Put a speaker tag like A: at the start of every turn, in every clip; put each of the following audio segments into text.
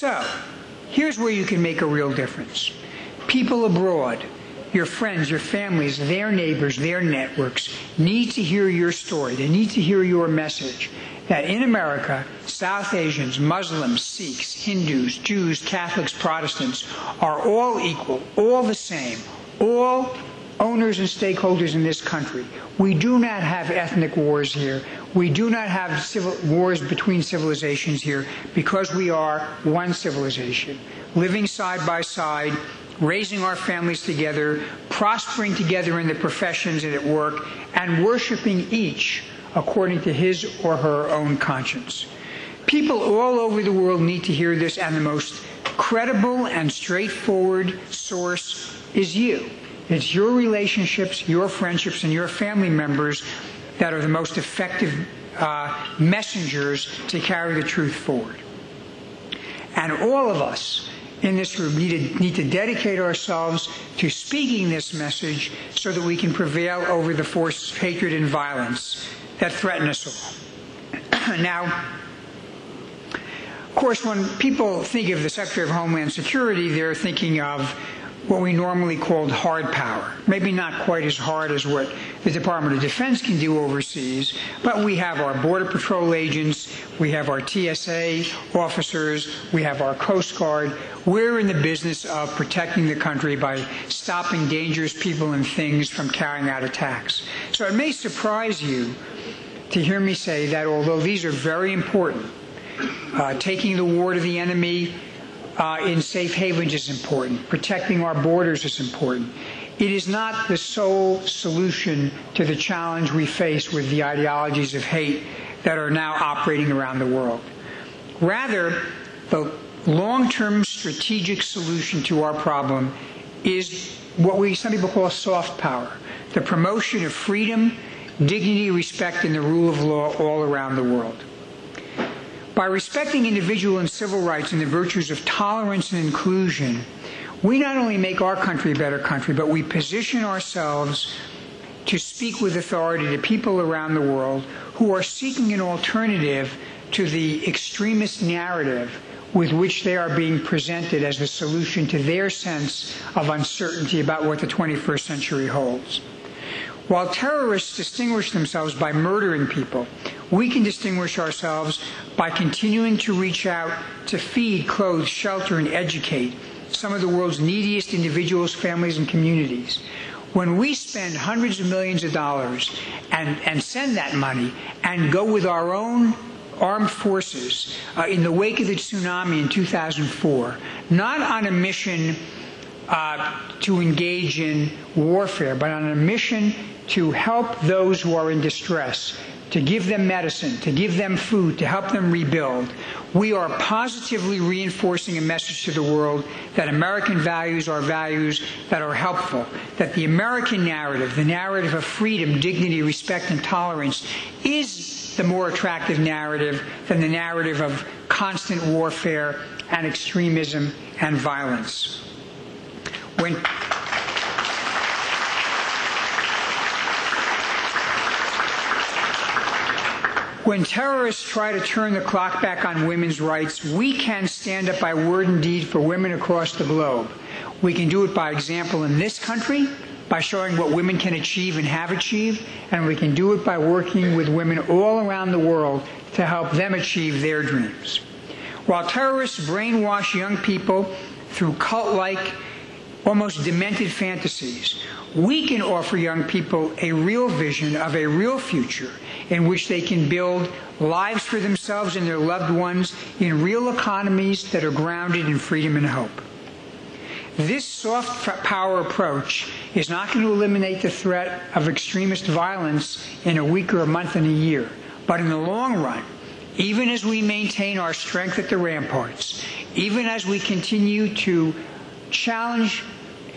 A: So, here's where you can make a real difference. People abroad, your friends, your families, their neighbors, their networks need to hear your story. They need to hear your message that in America, South Asians, Muslims, Sikhs, Hindus, Jews, Catholics, Protestants are all equal, all the same, all owners and stakeholders in this country. We do not have ethnic wars here. We do not have civil wars between civilizations here because we are one civilization, living side by side, raising our families together, prospering together in the professions and at work, and worshiping each according to his or her own conscience. People all over the world need to hear this, and the most credible and straightforward source is you. It's your relationships, your friendships, and your family members that are the most effective messengers to carry the truth forward. And all of us in this room need to dedicate ourselves to speaking this message so that we can prevail over the forces of hatred and violence that threaten us all. Now, of course, when people think of the Secretary of Homeland Security, they're thinking of what we normally called hard power. Maybe not quite as hard as what the Department of Defense can do overseas, but we have our Border Patrol agents, we have our TSA officers, we have our Coast Guard. We're in the business of protecting the country by stopping dangerous people and things from carrying out attacks. So it may surprise you to hear me say that although these are very important, taking the war to the enemy in safe havens is important. Protecting our borders is important. It is not the sole solution to the challenge we face with the ideologies of hate that are now operating around the world. Rather, the long-term strategic solution to our problem is what some people call soft power, the promotion of freedom, dignity, respect, and the rule of law all around the world. By respecting individual and civil rights and the virtues of tolerance and inclusion, we not only make our country a better country, but we position ourselves to speak with authority to people around the world who are seeking an alternative to the extremist narrative with which they are being presented as the solution to their sense of uncertainty about what the 21st century holds. While terrorists distinguish themselves by murdering people, we can distinguish ourselves by continuing to reach out to feed, clothe, shelter, and educate some of the world's neediest individuals, families, and communities. When we spend hundreds of millions of dollars and send that money and go with our own armed forces in the wake of the tsunami in 2004, not on a mission to engage in warfare, but on a mission to help those who are in distress, to give them medicine, to give them food, to help them rebuild, we are positively reinforcing a message to the world that American values are values that are helpful, that the American narrative, the narrative of freedom, dignity, respect, and tolerance, is the more attractive narrative than the narrative of constant warfare and extremism and violence. When terrorists try to turn the clock back on women's rights, we can stand up by word and deed for women across the globe. We can do it by example in this country, by showing what women can achieve and have achieved, and we can do it by working with women all around the world to help them achieve their dreams. While terrorists brainwash young people through cult-like, almost demented fantasies, we can offer young people a real vision of a real future in which they can build lives for themselves and their loved ones in real economies that are grounded in freedom and hope. This soft power approach is not going to eliminate the threat of extremist violence in a week or a month and a year, but in the long run, even as we maintain our strength at the ramparts, even as we continue to challenge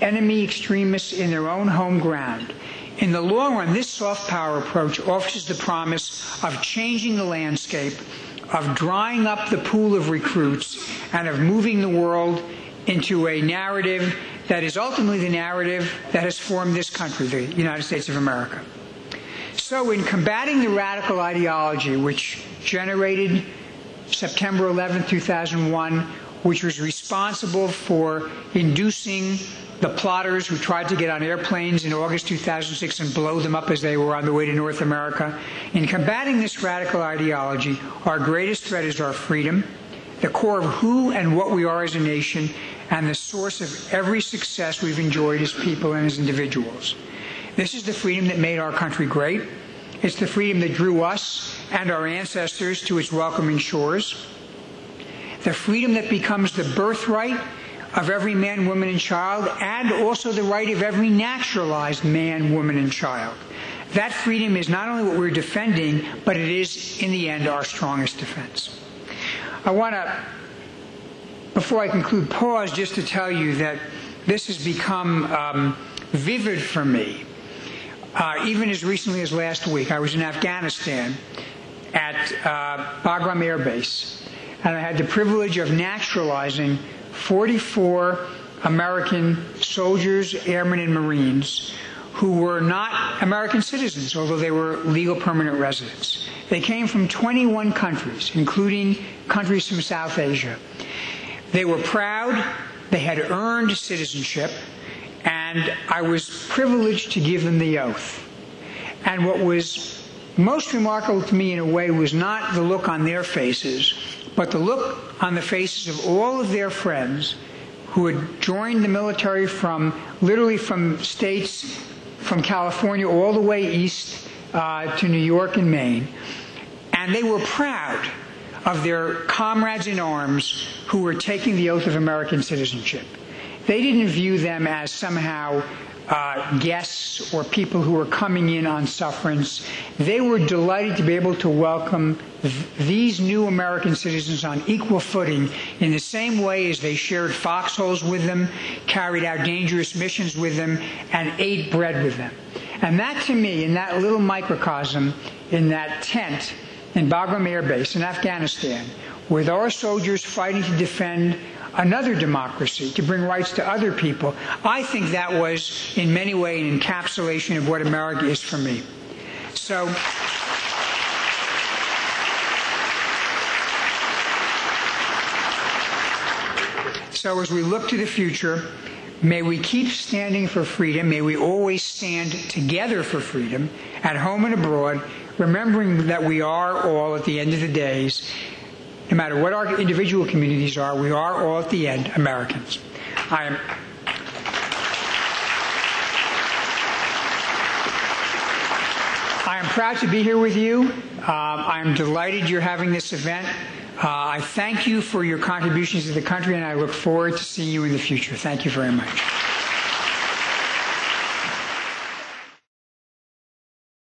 A: enemy extremists in their own home ground, in the long run, this soft power approach offers the promise of changing the landscape, of drying up the pool of recruits, and of moving the world into a narrative that is ultimately the narrative that has formed this country, the United States of America. So in combating the radical ideology which generated September 11, 2001, which was responsible for inducing the plotters who tried to get on airplanes in August 2006 and blow them up as they were on the way to North America. In combating this radical ideology, our greatest threat is our freedom, the core of who and what we are as a nation, and the source of every success we've enjoyed as people and as individuals. This is the freedom that made our country great. It's the freedom that drew us and our ancestors to its welcoming shores. The freedom that becomes the birthright of every man, woman, and child, and also the right of every naturalized man, woman, and child. That freedom is not only what we're defending, but it is, in the end, our strongest defense. I want to, before I conclude, pause just to tell you that this has become vivid for me. Even as recently as last week, I was in Afghanistan at Bagram Air Base, and I had the privilege of naturalizing 44 American soldiers, airmen, and Marines who were not American citizens, although they were legal permanent residents. They came from 21 countries, including countries from South Asia. They were proud, they had earned citizenship, and I was privileged to give them the oath. And what was most remarkable to me in a way was not the look on their faces, but the look on the faces of all of their friends who had joined the military literally from states from California all the way east to New York and Maine. And they were proud of their comrades in arms who were taking the oath of American citizenship. They didn't view them as somehow guests or people who were coming in on sufferance. They were delighted to be able to welcome these new American citizens on equal footing in the same way as they shared foxholes with them, carried out dangerous missions with them, and ate bread with them. And that, to me, in that little microcosm, in that tent in Bagram Air Base in Afghanistan, with our soldiers fighting to defend another democracy, to bring rights to other people, I think that was, in many ways, an encapsulation of what America is for me. So as we look to the future, may we keep standing for freedom. May we always stand together for freedom, at home and abroad, remembering that we are all, at the end of the days, no matter what our individual communities are, we are all, at the end, Americans. I am proud to be here with you. I am delighted you're having this event. I thank you for your contributions to the country, and I look forward to seeing you in the future. Thank you very much.